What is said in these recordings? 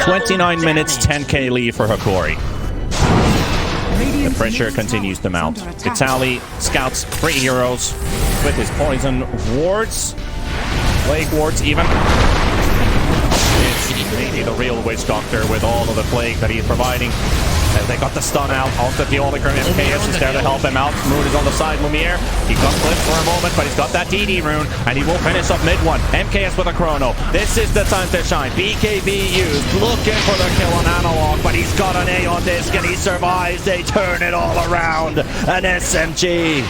29 minutes, 10k lead for Hokori. The pressure continues to mount. Vitaly scouts 3 heroes with his poison wards. Plague wards even. It's maybe the real witch doctor with all of the plague that he's providing. As they got the stun out, also the Oliker and MKS is there to help him out. Moon is on the side, Lumiere. He got clipped for a moment, but he's got that DD rune, and he will finish up mid one. MKS with a chrono. This is the time to shine. BKB used, looking for the kill on Analog, but he's got an A on disc, and he survives. They turn it all around. An SMG.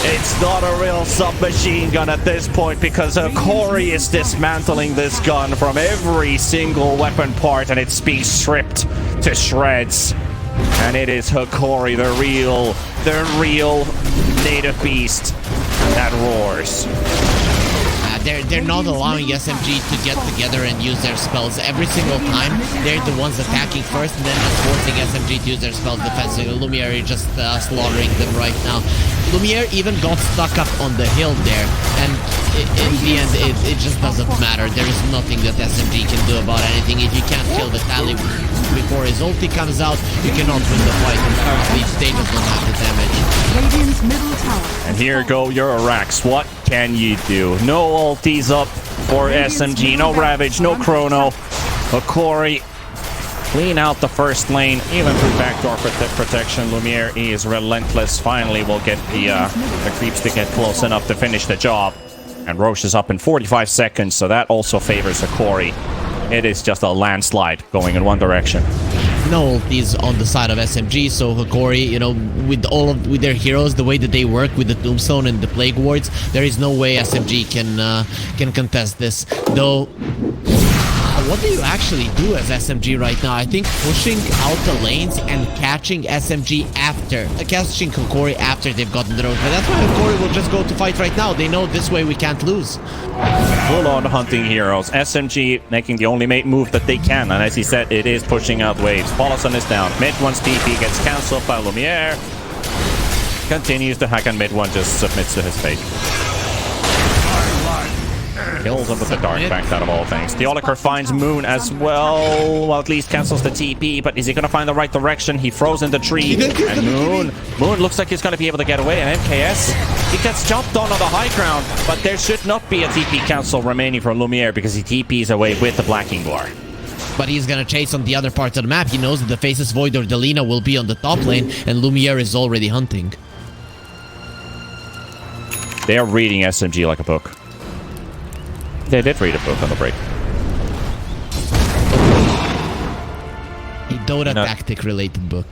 It's not a real submachine gun at this point because Hokori is dismantling this gun from every single weapon part, and it's being stripped to shreds. And it is Hokori, the real native beast that roars. They're not allowing SMG to get together and use their spells. Every single time, they're the ones attacking first and then just forcing SMG to use their spells defensively. Lumiere is just slaughtering them right now. Lumiere even got stuck up on the hill there, and in the end, it just doesn't matter. There is nothing that SMG can do about anything. If you can't kill Vitaly before his ulti comes out, you cannot win the fight, and currently they just don't have the damage. Radiant's middle tower. And here go your Arax. What can you do? No ultis up for SMG, no Ravage, no Chrono. Hokori clean out the first lane, even through backdoor protection. Lumiere is relentless. Finally will get the creeps to get close enough to finish the job. And Roche is up in 45 seconds, so that also favors Hokori. It is just a landslide going in one direction. No ultis on the side of SMG, so Hokori, you know, with their heroes, the way that they work with the Tombstone and the Plague Wards, there is no way SMG can contest this. Though, what do you actually do as SMG right now? I think pushing out the lanes and catching SMG after, catching Hokori after they've gotten the road. But that's why Hokori will just go to fight right now. They know this way we can't lose. Full-on hunting heroes. SMG making the only move that they can, and as he said, it is pushing out waves. Paulson is down. Mid one's TP gets cancelled by Lumiere. Continues to hack, and mid one just submits to his fate. Kills him with the Dark Pact out of all things. The Oliker finds Moon as well. Well, at least cancels the TP, but is he going to find the right direction? He throws in the tree, and Moon looks like he's going to be able to get away. And MKS, he gets jumped on the high ground, but there should not be a TP cancel remaining for Lumiere because he TPs away with the Blacking Bar. But he's gonna chase on the other parts of the map. He knows that the Faceless Void or Delina will be on the top lane, and Lumiere is already hunting. They are reading SMG like a book. They did read a book on the break. A Dota tactic-related book.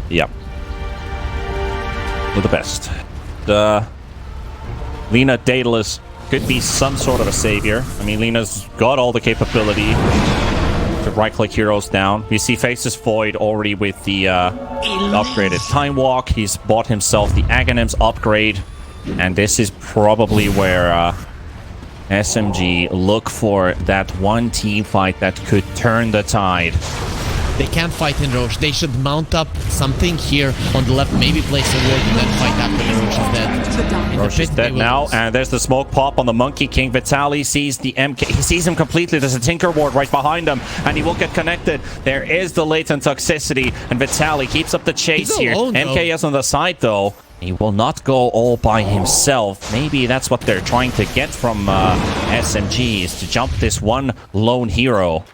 Yep. They're the best. The Lina Daedalus could be some sort of a savior. I mean, Lina's got all the capability to right-click heroes down. We see Faceless Void already with the upgraded Time Walk. He's bought himself the Aghanims upgrade. And this is probably where SMG look for that one team fight that could turn the tide. They can't fight in Roche. They should mount up something here on the left, maybe place a ward and then fight after the Roche is dead. Roche is dead now, and there's the smoke pop on the Monkey King. Vitaly sees the MK. He sees him completely. There's a Tinker ward right behind him, and he will get connected. There is the latent toxicity, and Vitaly keeps up the chase here. MKS on the side, though. He will not go all by himself. Maybe that's what they're trying to get from SMG, is to jump this one lone hero,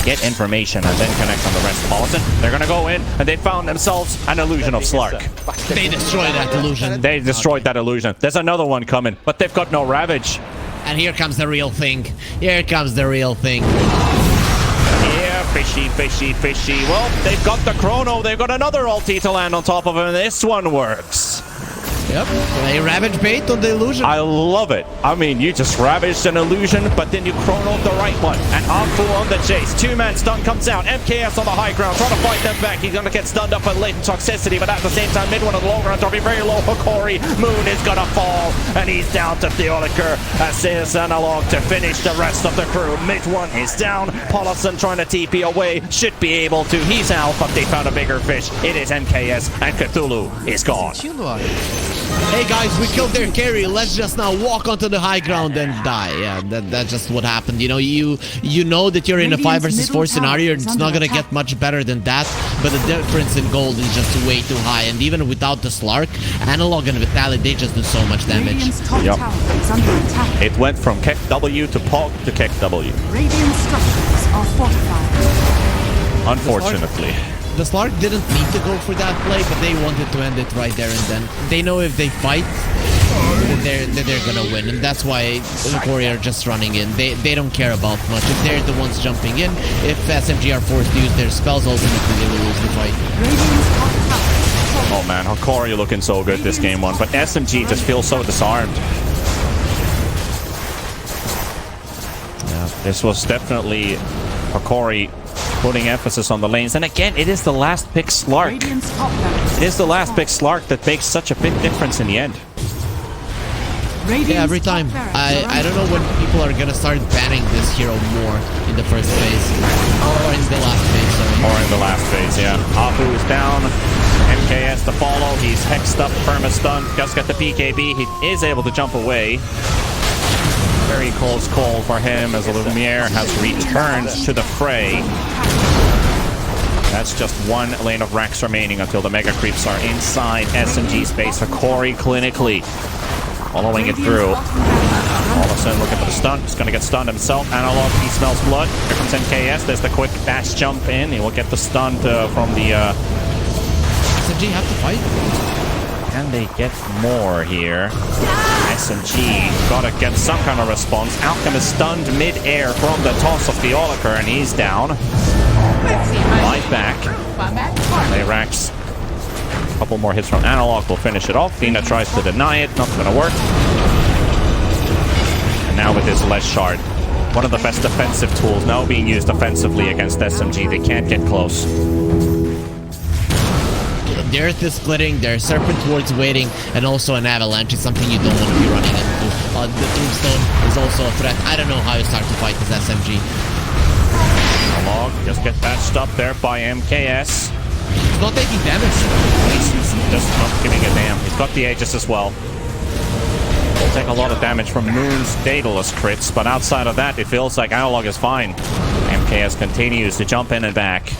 get information, and then connect on the rest. Paulson, they're gonna go in, and they found themselves an illusion of Slark. They destroyed that illusion. They destroyed that illusion. There's another one coming, but they've got no Ravage. And here comes the real thing. Here comes the real thing. Yeah, fishy, fishy, fishy. Well, they've got the Chrono. They've got another ulti to land on top of him, and this one works. Yep, a Ravage bait on the illusion. I love it. I mean, you just ravaged an illusion, but then you chronoed the right one. And Anfu on the chase. Two-man stun comes out. MKS on the high ground, trying to fight them back. He's going to get stunned up by latent toxicity, but at the same time, mid one on the low ground, be very low. Hokori, Moon is going to fall, and he's down to the Oliker. As Analog to finish the rest of the crew. Mid one is down. Paulson trying to TP away. Should be able to. He's out, but they found a bigger fish. It is MKS, and Cthulhu is gone. hey guys, we killed their carry, let's just now walk onto the high ground and die. Yeah, that's just what happened. You know, you know that you're in a 5 versus 4 scenario, it's not gonna get much better than that, but the difference in gold is just way too high, and even without the Slark, Analog and Vitaly, they just do so much damage. Radiant's top Yep. tower is under attack. It went from Keck W to Pog to Keck W. Radiant structures are fortified. Unfortunately. The Slark didn't need to go for that play, but they wanted to end it right there and then. They know if they fight, they're gonna win, and that's why Hokori are just running in. They don't care about much. If they're the ones jumping in, if SMG are forced to use their spells, ultimately they will lose the fight. Radiant's top tower. Oh man, Hokori looking so good this game one, but SMG just feels so disarmed. Yeah, this was definitely Hokori putting emphasis on the lanes. And again, it is the last pick Slark. Radiant's top tower. It is the last pick Slark that makes such a big difference in the end. Radiant's Yeah, every top time. barracks I are don't know when people are gonna start banning this hero more in the first phase. Or in the last phase, sorry. Or in the last phase, yeah. Apu is down. MKS to follow. He's hexed up, perma-stunned. Just got the PKB. He is able to jump away. Very close call for him as Lumiere has returned to the fray. That's just one lane of racks remaining until the Mega Creeps are inside SMG space. Hokori clinically following it through. All of a sudden looking for the stun. He's going to get stunned himself. Analog, he smells blood. Here comes MKS. There's the quick dash jump in. He will get the stun from the... SMG have to fight. Can they get more here? SMG gotta get some kind of response. Alchemist stunned mid-air from the toss of the Oliker, and he's down. Right back. They racks. A couple more hits from Analog will finish it off. Dina tries to deny it, not gonna work. And now with this Les Shard, one of the best defensive tools now being used offensively against SMG. They can't get close. The earth is splitting, there's Serpent Ward's waiting, and also an avalanche is something you don't want to be running into. The Tombstone is also a threat. I don't know how you start to fight this SMG. Analog just get patched up there by MKS. He's not taking damage. He's just not giving a damn. He's got the Aegis as well. He'll take a lot of damage from Moon's Daedalus crits, but outside of that, it feels like Analog is fine. MKS continues to jump in and back.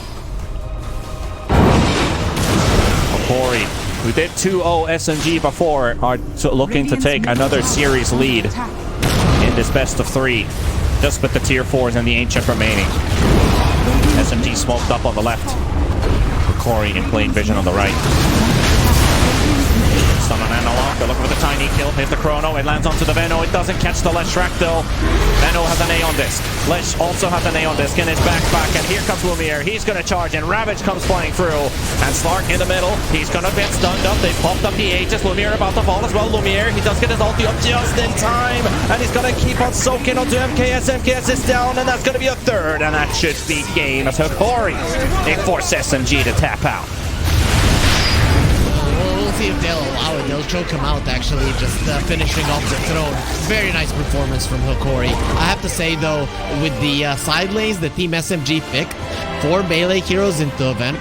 Hokori, who did 2-0 SMG before, are looking to take another series lead in this best of 3, just with the tier 4s and the Ancient remaining. SMG smoked up on the left. Hokori in plain vision on the right. Stun on Analog, they're looking for the tiny kill. Here's the Chrono, it lands onto the Veno. It doesn't catch the Lesh Shrek though. Veno has an A on disc. Lesh also has an A on disc in his backpack, and here comes Lumiere. He's gonna charge, and Ravage comes flying through. And Slark in the middle, he's gonna get stunned up. They popped up the Aegis. Lumiere about to fall as well. Lumiere, he does get his ulti up just in time, and he's gonna keep on soaking onto MKS. MKS is down, and that's gonna be a third, and that should be game as Hokori. They force SMG to tap out. We'll see if they'll allow it. They'll choke him out, actually, just finishing off the throne. Very nice performance from Hokori. I have to say, though, with the side lanes the Team SMG picked, 4 melee heroes into event,